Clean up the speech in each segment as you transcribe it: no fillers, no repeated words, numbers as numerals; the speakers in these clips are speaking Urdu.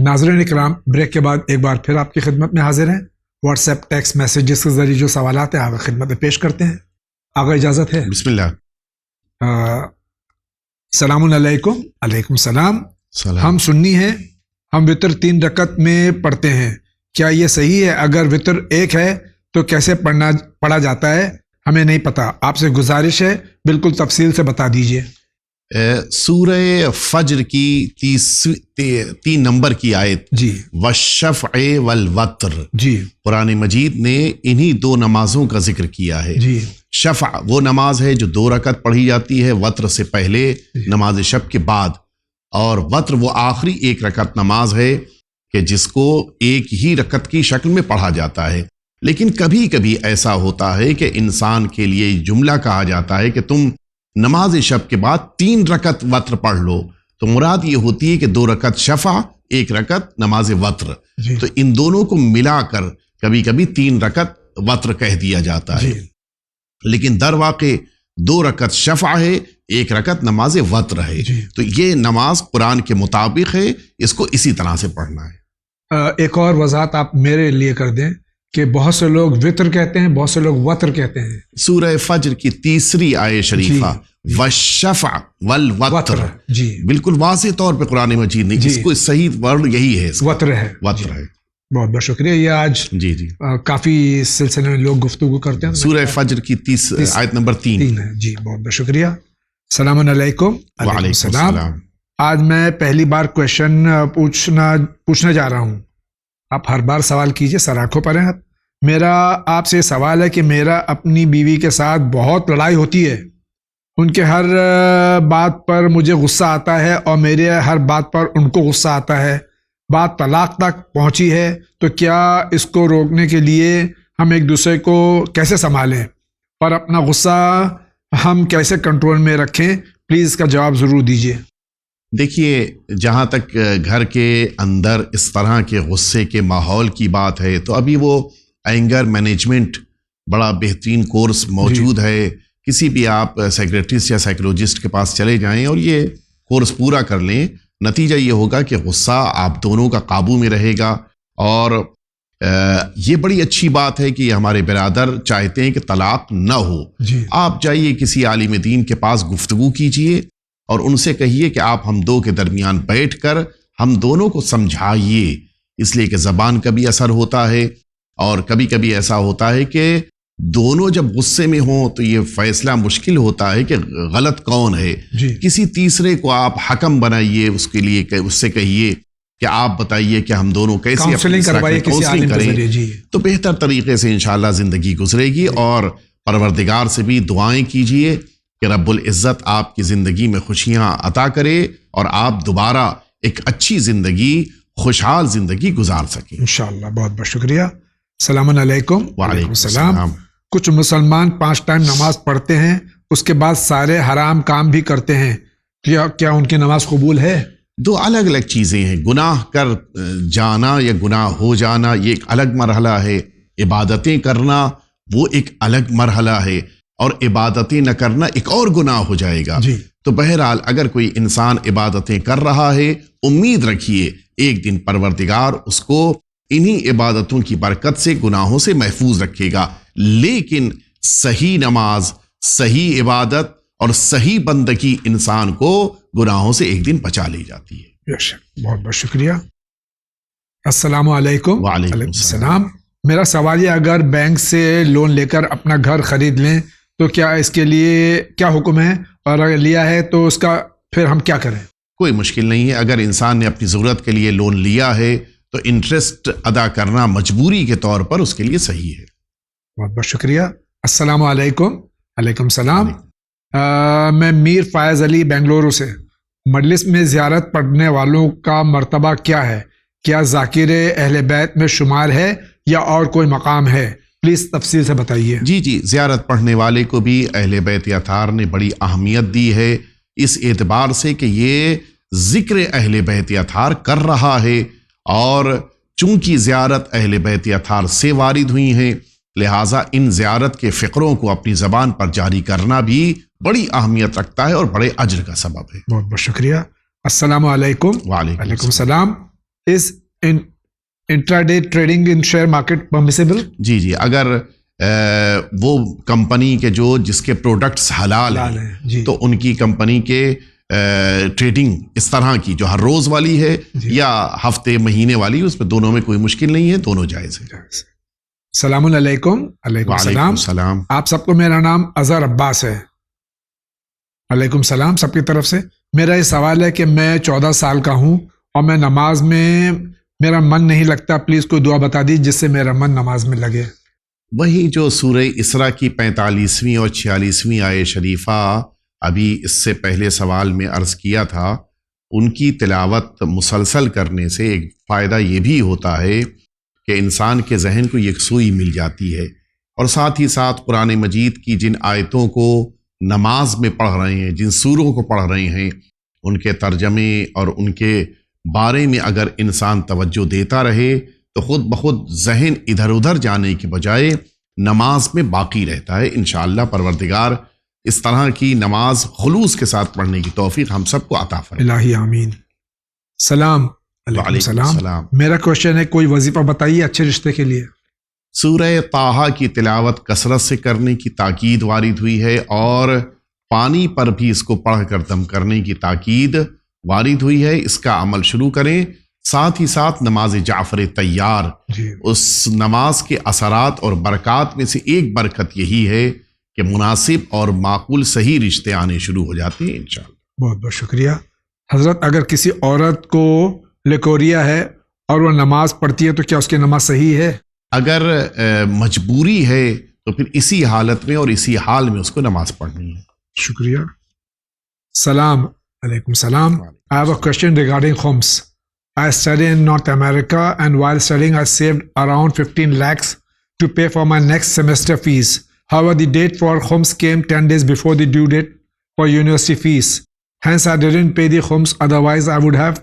ناظرین اکرام، بریک کے بعد ایک بار پھر آپ کی خدمت میں حاضر ہیں۔ واٹس ایپ ٹیکسٹ میسیجز کے ذریعے جو سوالات ہیں آپ کی خدمت میں پیش کرتے ہیں۔ آگے اجازت ہے؟ بسم اللہ۔ السلام علیکم۔ علیکم السلام۔ ہم سنی ہیں، ہم وطر 3 رکعت میں پڑھتے ہیں، کیا یہ صحیح ہے؟ اگر وطر 1 ہے تو کیسے پڑھا جاتا ہے؟ ہمیں نہیں پتا، آپ سے گزارش ہے بالکل تفصیل سے بتا دیجئے۔ سورہ فجر کی 3 نمبر کی آیت جی، والشفع والوتر، جی، قرآن مجید نے انہی 2 نمازوں کا ذکر کیا ہے۔ جی، شفع وہ نماز ہے جو 2 رکعت پڑھی جاتی ہے وتر سے پہلے، نماز شب کے بعد، اور وتر وہ آخری 1 رکعت نماز ہے کہ جس کو ایک ہی رکعت کی شکل میں پڑھا جاتا ہے۔ لیکن کبھی کبھی ایسا ہوتا ہے کہ انسان کے لیے جملہ کہا جاتا ہے کہ تم نماز شب کے بعد 3 رکعت وتر پڑھ لو، تو مراد یہ ہوتی ہے کہ 2 رکعت شفع، 1 رکعت نماز وتر، جی، تو ان دونوں کو ملا کر کبھی کبھی 3 رکعت وتر کہہ دیا جاتا ہے، جی، لیکن در واقع 2 رکعت شفع ہے، 1 رکعت نماز وتر ہے۔ جی۔ تو یہ نماز قرآن کے مطابق ہے، اس کو اسی طرح سے پڑھنا ہے۔ ایک اور وضاحت آپ میرے لیے کر دیں کہ بہت سے لوگ وطر کہتے ہیں، بہت سے لوگ وتر کہتے ہیں۔ سورہ فجر کی 3 آیت شریفہ والشفع والوتر، جی، بالکل واضح طور پہ قرآن مجید نے جی، اس کو صحیح ورڈ یہی ہے، وتر ہے، وتر ہے۔ بہت بہت شکریہ۔ یہ آج جی جی، کافی سلسلے میں لوگ گفتگو کرتے ہیں۔ سورہ فجر کی 30 آیت نمبر 3 ہے۔ جی، بہت بہت شکریہ۔ السلام علیکم۔ وعلیکم السلام۔ آج میں پہلی بار کویشچن پوچھنے جا رہا ہوں، آپ ہر بار سوال کیجئے، سر آنکھوں پر ہیں۔ میرا آپ سے سوال ہے کہ میرا اپنی بیوی کے ساتھ بہت لڑائی ہوتی ہے، ان کے ہر بات پر مجھے غصہ آتا ہے اور میرے ہر بات پر ان کو غصہ آتا ہے، بات طلاق تک پہنچی ہے، تو کیا اس کو روکنے کے لیے ہم ایک دوسرے کو کیسے سنبھالیں اور اپنا غصہ ہم کیسے کنٹرول میں رکھیں؟ پلیز اس کا جواب ضرور دیجیے۔ دیکھیے، جہاں تک گھر کے اندر اس طرح کے غصے کے ماحول کی بات ہے تو ابھی وہ اینگر مینجمنٹ بڑا بہترین کورس موجود ہے۔ کسی بھی آپ سائیکریٹسٹ یا سائیکولوجسٹ کے پاس چلے جائیں اور یہ کورس پورا کر لیں، نتیجہ یہ ہوگا کہ غصہ آپ دونوں کا قابو میں رہے گا۔ اور یہ بڑی اچھی بات ہے کہ یہ ہمارے برادر چاہتے ہیں کہ طلاق نہ ہو۔ جی، آپ جائیے کسی عالم دین کے پاس گفتگو کیجئے اور ان سے کہیے کہ آپ ہم 2 کے درمیان بیٹھ کر ہم دونوں کو سمجھائیے، اس لیے کہ زبان کا بھی اثر ہوتا ہے، اور کبھی کبھی ایسا ہوتا ہے کہ دونوں جب غصے میں ہوں تو یہ فیصلہ مشکل ہوتا ہے کہ غلط کون ہے۔ جی، کسی تیسرے کو آپ حکم بنائیے، اس کے لیے اس سے کہیے کہ آپ بتائیے کہ ہم دونوں کیسے کاؤنسلنگ کروائیے کسی عالم کے ذریعے۔ جی، تو بہتر طریقے سے انشاءاللہ زندگی گزرے گی۔ اور پروردگار سے بھی دعائیں کیجئے کہ رب العزت آپ کی زندگی میں خوشیاں عطا کرے اور آپ دوبارہ ایک اچھی زندگی، خوشحال زندگی گزار سکیں انشاءاللہ۔ بہت بہت شکریہ۔ السلام علیکم۔ وعلیکم السلام۔ کچھ مسلمان 5 ٹائم نماز پڑھتے ہیں، اس کے بعد سارے حرام کام بھی کرتے ہیں، کیا ان کی نماز قبول ہے؟ 2 الگ الگ چیزیں ہیں۔ گناہ کر جانا یا گناہ ہو جانا یہ ایک الگ مرحلہ ہے، عبادتیں کرنا وہ ایک الگ مرحلہ ہے، اور عبادتیں نہ کرنا ایک اور گناہ ہو جائے گا۔ جی، تو بہرحال اگر کوئی انسان عبادتیں کر رہا ہے، امید رکھیے ایک دن پروردگار اس کو انہی عبادتوں کی برکت سے گناہوں سے محفوظ رکھے گا۔ لیکن صحیح نماز، صحیح عبادت اور صحیح بندگی انسان کو گناہوں سے ایک دن بچا لی جاتی ہے۔ بے شک، بہت بہت شکریہ۔ السلام علیکم۔ وعلیکم السلام۔ میرا سوال یہ، اگر بینک سے لون لے کر اپنا گھر خرید لیں تو کیا اس کے لیے کیا حکم ہے، اور اگر لیا ہے تو اس کا پھر ہم کیا کریں؟ کوئی مشکل نہیں ہے۔ اگر انسان نے اپنی ضرورت کے لیے لون لیا ہے تو انٹرسٹ ادا کرنا مجبوری کے طور پر اس کے لیے صحیح ہے۔ بہت بہت شکریہ۔ السلام علیکم۔ علیکم السلام۔ میں میر فائز علی بنگلورو سے، مجلس میں زیارت پڑھنے والوں کا مرتبہ کیا ہے؟ کیا ذاکر اہل بیت میں شمار ہے یا اور کوئی مقام ہے؟ پلیز تفصیل سے بتائیے۔ جی، زیارت پڑھنے والے کو بھی اہل بیت اطہار نے بڑی اہمیت دی ہے، اس اعتبار سے کہ یہ ذکر اہل بیت اطہار کر رہا ہے، اور چونکہ زیارت اہل بیت اطہار سے وارد ہوئی ہیں، لہٰذا ان زیارت کے فقروں کو اپنی زبان پر جاری کرنا بھی بڑی اہمیت رکھتا ہے اور بڑے اجر کا سبب ہے۔ بہت بہت شکریہ۔ السلام علیکم۔ وعلیکم السلام۔ is intraday trading in share market permissible? جی جی، اگر وہ کمپنی کے جس کے پروڈکٹس حلال حلال ہیں ہیں، جی. تو ان کی کمپنی کے ٹریڈنگ اس طرح کی جو ہر روز والی ہے جی. یا ہفتے مہینے والی، اس میں دونوں میں کوئی مشکل نہیں ہے، دونوں جائز ہے. السلام علیکم. علیکم وعلیکم السلام. السلام. آپ سب کو میرا نام اظہر عباس ہے. علیکم السلام سب کی طرف سے. میرا یہ سوال ہے کہ میں 14 سال کا ہوں اور میں نماز میں میرا من نہیں لگتا. پلیز کوئی دعا بتا دی جس سے میرا من نماز میں لگے. وہی جو سورہ اسراء کی 45ویں اور 46ویں آیت شریفہ ابھی اس سے پہلے سوال میں عرض کیا تھا، ان کی تلاوت مسلسل کرنے سے ایک فائدہ یہ بھی ہوتا ہے کہ انسان کے ذہن کو یکسوئی مل جاتی ہے، اور ساتھ ہی ساتھ قرآن مجید کی جن آیتوں کو نماز میں پڑھ رہے ہیں، جن سوروں کو پڑھ رہے ہیں، ان کے ترجمے اور ان کے بارے میں اگر انسان توجہ دیتا رہے تو خود بخود ذہن ادھر ادھر جانے کے بجائے نماز میں باقی رہتا ہے. انشاءاللہ پروردگار اس طرح کی نماز خلوص کے ساتھ پڑھنے کی توفیق ہم سب کو عطا فرمائے. الہی آمین. سلام. علیکم السلام. میرا کوشچن ہے کوئی وظیفہ بتائیے اچھے رشتے کے لیے. سورہ طٰہٰ کی تلاوت کثرت سے کرنے کی تاکید وارد ہوئی ہے، اور پانی پر بھی اس کو پڑھ کر دم کرنے کی تاکید وارد ہوئی ہے. اس کا عمل شروع کریں. ساتھ ہی ساتھ نماز جعفر طیار، جی. اس نماز کے اثرات اور برکات میں سے ایک برکت یہی ہے کہ مناسب اور معقول صحیح رشتے آنے شروع ہو جاتے ہیں انشاءاللہ. بہت بہت شکریہ. حضرت اگر کسی عورت کو لیکوریا ہے اور وہ نماز پڑھتی ہے تو کیا اس کی نماز صحیح ہے؟ اگر مجبوری ہے تو پھر اسی حالت میں اور اسی حال میں اس کو نماز پڑھنی ہے. شکریہ. سلام. علیکم السلام. I have a question regarding khums. I study in North America and while studying I saved around 15 lakhs to pay for my next semester fees. However, the date for khums came 10 days before the due date for university fees. Hence, I didn't pay the khums, otherwise I would have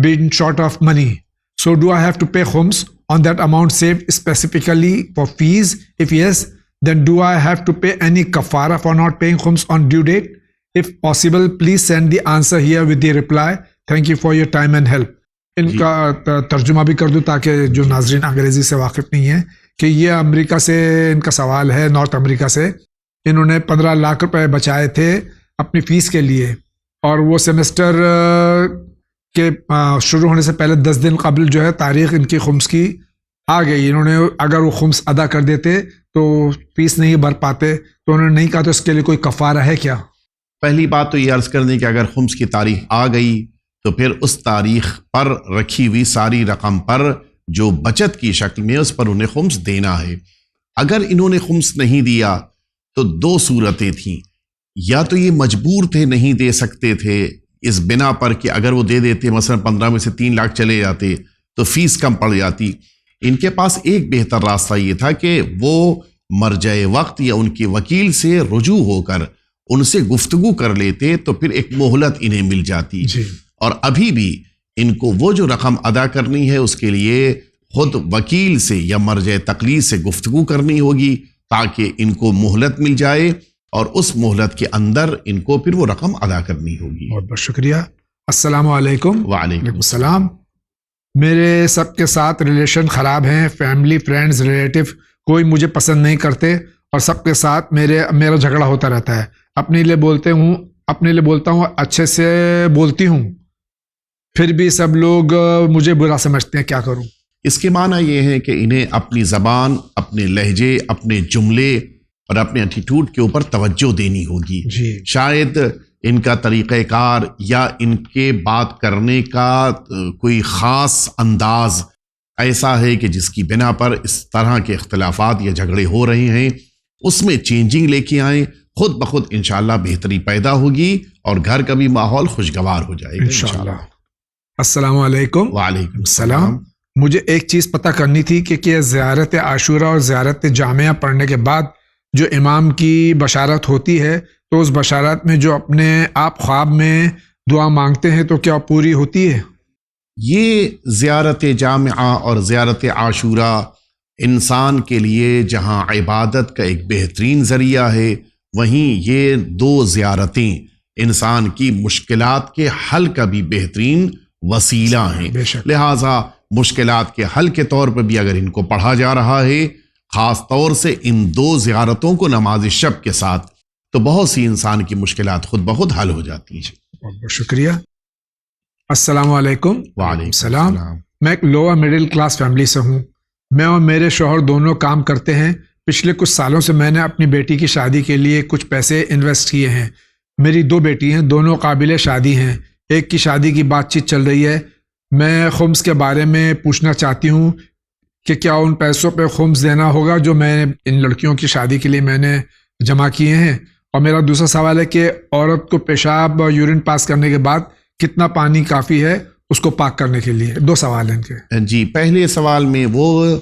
been short of money. So, do I have to pay khums on that amount saved specifically for fees? If yes, then do I have to pay any kafara for not paying khums on due date? If possible, please send the answer here with the reply. Thank you for your time and help. ان کا ترجمہ بھی کر دوں تاکہ جو ناظرین انگریزی سے واقف نہیں ہیں کہ یہ امریکہ سے ان کا سوال ہے، نارتھ امریکہ سے. انہوں نے 15 لاکھ روپے بچائے تھے اپنی فیس کے لیے، اور وہ سیمسٹر کے شروع ہونے سے پہلے 10 دن قبل جو ہے تاریخ ان کی خمس کی آ گئی. انہوں نے اگر وہ خمس ادا کر دیتے تو فیس نہیں بھر پاتے، تو انہوں نے نہیں کہا تو اس کے لیے کوئی کفارہ ہے کیا؟ پہلی بات تو یہ عرض کر دیں کہ اگر خمس کی تاریخ آ گئی تو پھر اس تاریخ پر رکھی ہوئی ساری رقم پر جو بچت کی شکل میں اس پر انہیں خمس دینا ہے. اگر انہوں نے خمس نہیں دیا تو 2 صورتیں تھیں. یا تو یہ مجبور تھے، نہیں دے سکتے تھے اس بنا پر کہ اگر وہ دے دیتے مثلا 15 میں سے 3 لاکھ چلے جاتے تو فیس کم پڑ جاتی. ان کے پاس ایک بہتر راستہ یہ تھا کہ وہ مرجع وقت یا ان کے وکیل سے رجوع ہو کر ان سے گفتگو کر لیتے تو پھر ایک مہلت انہیں مل جاتی. جی. اور ابھی بھی ان کو وہ جو رقم ادا کرنی ہے اس کے لیے خود وکیل سے یا مرجع تقلید سے گفتگو کرنی ہوگی تاکہ ان کو مہلت مل جائے، اور اس مہلت کے اندر ان کو پھر وہ رقم ادا کرنی ہوگی. بہت بہت شکریہ. السلام علیکم. وعلیکم السلام. میرے سب کے ساتھ ریلیشن خراب ہیں، فیملی، فرینڈز، ریلیٹیو کوئی مجھے پسند نہیں کرتے اور سب کے ساتھ میرا جھگڑا ہوتا رہتا ہے. اپنے لیے بولتا ہوں اچھے سے بولتی ہوں، پھر بھی سب لوگ مجھے برا سمجھتے ہیں. کیا کروں؟ اس کے معنی یہ ہے کہ انہیں اپنی زبان، اپنے لہجے، اپنے جملے اور اپنے ایٹیٹیوڈ کے اوپر توجہ دینی ہوگی. جی. شاید ان کا طریقہ کار یا ان کے بات کرنے کا کوئی خاص انداز ایسا ہے کہ جس کی بنا پر اس طرح کے اختلافات یا جھگڑے ہو رہے ہیں، اس میں چینجنگ لے کے آئیں. خود بخود انشاءاللہ بہتری پیدا ہوگی اور گھر کا بھی ماحول خوشگوار ہو جائے گا انشاءاللہ. السلام علیکم. وعلیکم السلام. مجھے ایک چیز پتہ کرنی تھی کہ زیارت عاشورہ اور زیارت جامعہ پڑھنے کے بعد جو امام کی بشارت ہوتی ہے تو اس بشارت میں جو اپنے آپ خواب میں دعا مانگتے ہیں تو کیا پوری ہوتی ہے؟ یہ زیارت جامعہ اور زیارت عاشورہ انسان کے لیے جہاں عبادت کا ایک بہترین ذریعہ ہے، وہیں یہ 2 زیارتیں انسان کی مشکلات کے حل کا بھی بہترین وسیلہ ہیں. بے شک. لہٰذا مشکلات کے حل کے طور پر بھی اگر ان کو پڑھا جا رہا ہے، خاص طور سے ان 2 زیارتوں کو نماز شب کے ساتھ، تو بہت سی انسان کی مشکلات خود بخود حل ہو جاتی ہیں. بہت بہت شکریہ. السلام علیکم. وعلیکم السلام. میں ایک لوور مڈل کلاس فیملی سے ہوں. میں اور میرے شوہر دونوں کام کرتے ہیں. پچھلے کچھ سالوں سے میں نے اپنی بیٹی کی شادی کے لیے کچھ پیسے انویسٹ کیے ہیں. میری 2 بیٹی ہیں، دونوں قابل شادی ہیں. ایک کی شادی کی بات چیت چل رہی ہے. میں خمس کے بارے میں پوچھنا چاہتی ہوں کہ کیا ان پیسوں پہ خمس دینا ہوگا جو میں ان لڑکیوں کی شادی کے لیے میں نے جمع کیے ہیں. اور میرا دوسرا سوال ہے کہ عورت کو پیشاب یورین پاس کرنے کے بعد کتنا پانی کافی ہے اس کو پاک کرنے کے لیے. 2 سوال ہیں ان کے. جی، پہلے سوال میں وہ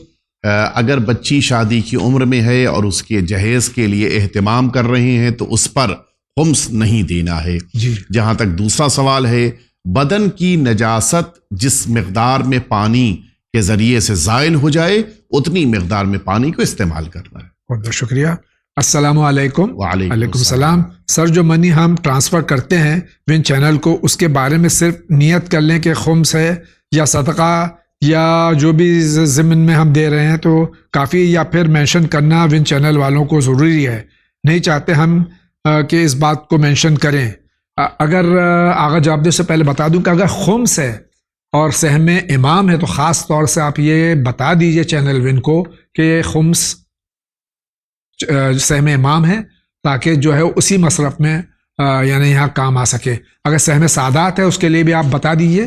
اگر بچی شادی کی عمر میں ہے اور اس کے جہیز کے لیے اہتمام کر رہے ہیں تو اس پر خمس نہیں دینا ہے. جی. جہاں تک دوسرا سوال ہے، بدن کی نجاست جس مقدار میں پانی کے ذریعے سے زائل ہو جائے اتنی مقدار میں پانی کو استعمال کرنا ہے. بہت بہت شکریہ. السلام علیکم. وعلیکم السلام. سر، جو منی ہم ٹرانسفر کرتے ہیں ون چینل کو، اس کے بارے میں صرف نیت کر لیں کہ خمس ہے یا صدقہ یا جو بھی ضمن میں ہم دے رہے ہیں تو کافی، یا پھر مینشن کرنا ون چینل والوں کو ضروری ہے؟ نہیں چاہتے ہم کہ اس بات کو مینشن کریں. اگر آغا جواب دے سے پہلے بتا دوں کہ اگر خمس ہے اور سہم امام ہے تو خاص طور سے آپ یہ بتا دیجئے چینل ون کو کہ خمس سہم امام ہے، تاکہ جو ہے اسی مصرف میں یعنی یہاں کام آ سکے. اگر سہم سادات ہے اس کے لیے بھی آپ بتا دیجئے.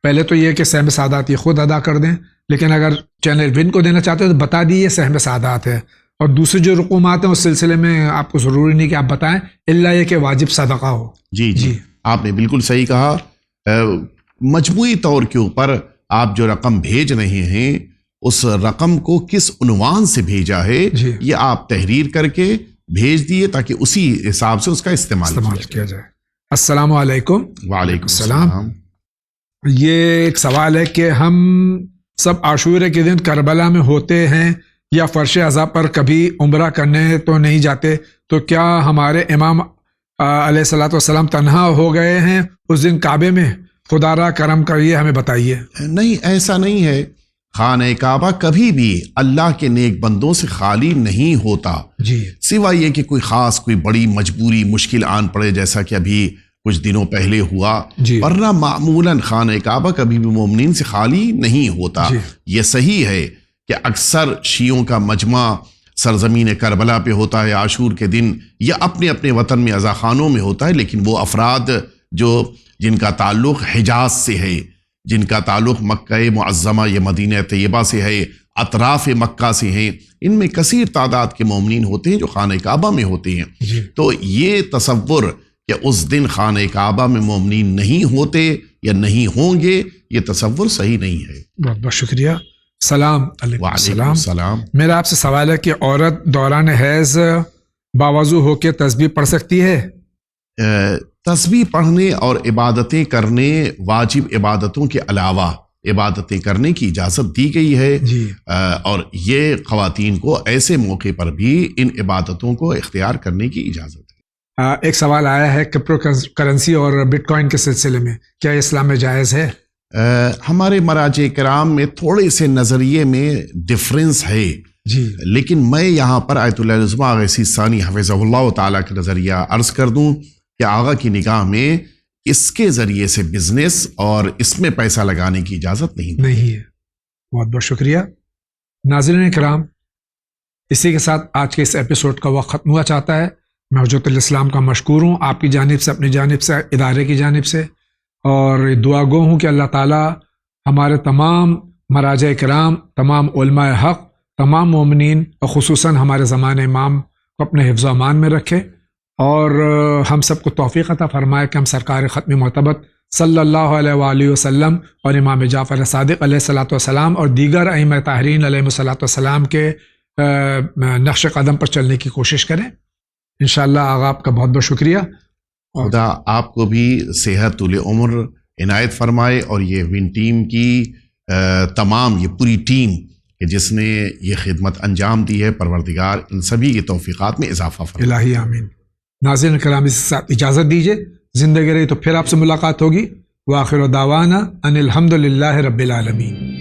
پہلے تو یہ کہ سہم سادات یہ خود ادا کر دیں، لیکن اگر چینل ون کو دینا چاہتے ہیں تو بتا دیجئے سہم سادات ہے. اور دوسرے جو رقومات ہیں اس سلسلے میں آپ کو ضروری نہیں کہ آپ بتائیں، الا یہ کہ واجب صدقہ ہو. جی، آپ نے بالکل صحیح کہا. مجموعی طور کے اوپر آپ جو رقم بھیج رہے ہیں اس رقم کو کس عنوان سے بھیجا ہے یہ آپ تحریر کر کے بھیج دیے تاکہ اسی حساب سے اس کا استعمال کیا جائے. السلام علیکم. وعلیکم السلام. یہ ایک سوال ہے کہ ہم سب عاشورے کے دن کربلا میں ہوتے ہیں یا فرش عزا پر کبھی عمرہ کرنے تو نہیں جاتے، تو کیا ہمارے امام علیہ الصلوۃ والسلام تنہا ہو گئے ہیں اس دن کعبے میں؟ خدا را کرم کریے، ہمیں بتائیے. نہیں، ایسا نہیں ہے. خانہ کعبہ کبھی بھی اللہ کے نیک بندوں سے خالی نہیں ہوتا. جی. سوائے یہ کہ کوئی خاص کوئی بڑی مجبوری مشکل آن پڑے، جیسا کہ ابھی کچھ دنوں پہلے ہوا. ورنہ معمولاً خانہ کعبہ کبھی بھی مومنین سے خالی نہیں ہوتا. یہ صحیح ہے کہ اکثر شیعوں کا مجمع سرزمین کربلا پہ ہوتا ہے عاشور کے دن، یا اپنے اپنے وطن میں عزا خانوں میں ہوتا ہے، لیکن وہ افراد جن کا تعلق حجاز سے ہے، جن کا تعلق مکہ معظمہ یا مدینہ طیبہ سے ہے، اطراف مکہ سے ہیں، ان میں کثیر تعداد کے مومنین ہوتے ہیں جو خانہ کعبہ میں ہوتے ہیں. تو یہ تصور کہ اس دن خانہ کعبہ میں مومنین نہیں ہوتے یا نہیں ہوں گے، یہ تصور صحیح نہیں ہے. بہت بہت شکریہ. سلام علیکم. وعلیکم السلام. میرا آپ سے سوال ہے کہ عورت دوران حیض باوضو ہو کے تسبیح پڑھ سکتی ہے؟ تسبیح پڑھنے اور عبادتیں کرنے، واجب عبادتوں کے علاوہ عبادتیں کرنے کی اجازت دی گئی ہے. اور یہ خواتین کو ایسے موقع پر بھی ان عبادتوں کو اختیار کرنے کی اجازت ہے. ایک سوال آیا ہے کرپٹو کرنسی اور بٹ کوائن کے سلسلے میں، کیا اسلام میں جائز ہے؟ ہمارے مراجع کرام میں تھوڑے سے نظریے میں ڈفرینس ہے. لیکن میں یہاں پر آیت اللہ العظمہ آغا ثانی حفظہ اللہ تعالیٰ کا نظریہ عرض کر دوں کہ آغا کی نگاہ میں اس کے ذریعے سے بزنس اور اس میں پیسہ لگانے کی اجازت نہیں ہے. بہت بہت شکریہ. ناظرین کرام، اسی کے ساتھ آج کے اس ایپیسوڈ کا وقت ختم ہوا چاہتا ہے. میں حجت الاسلام کا مشکور ہوں، آپ کی جانب سے، اپنی جانب سے، ادارے کی جانب سے، اور دعا گو ہوں کہ اللہ تعالیٰ ہمارے تمام مراجع کرام، تمام علماء حق، تمام مومنین اور خصوصاً ہمارے زمانے امام کو اپنے حفظ و امان میں رکھے، اور ہم سب کو توفیق عطا فرمائے کہ ہم سرکار ختم معتبر صلی اللہ علیہ وآلہ وسلم اور امام جعفر صادق علیہ الصلوۃ والسلام اور دیگر ائمہ طاہرین علیہ الصلوۃ والسلام کے نقش قدم پر چلنے کی کوشش کریں. انشاءاللہ. آغا آپ کا بہت بہت شکریہ. خدا آپ کو بھی صحت طول عمر عنایت فرمائے، اور یہ ون ٹیم کی تمام یہ پوری ٹیم کہ جس نے یہ خدمت انجام دی ہے، پروردگار ان سبھی کی توفیقات میں اضافہ فرمائے. الہی آمین. ناظرین کرام، اس کے ساتھ اجازت دیجیے. زندگی رہی تو پھر آپ سے ملاقات ہوگی. وآخر دعوانا ان الحمد للہ رب العالمین.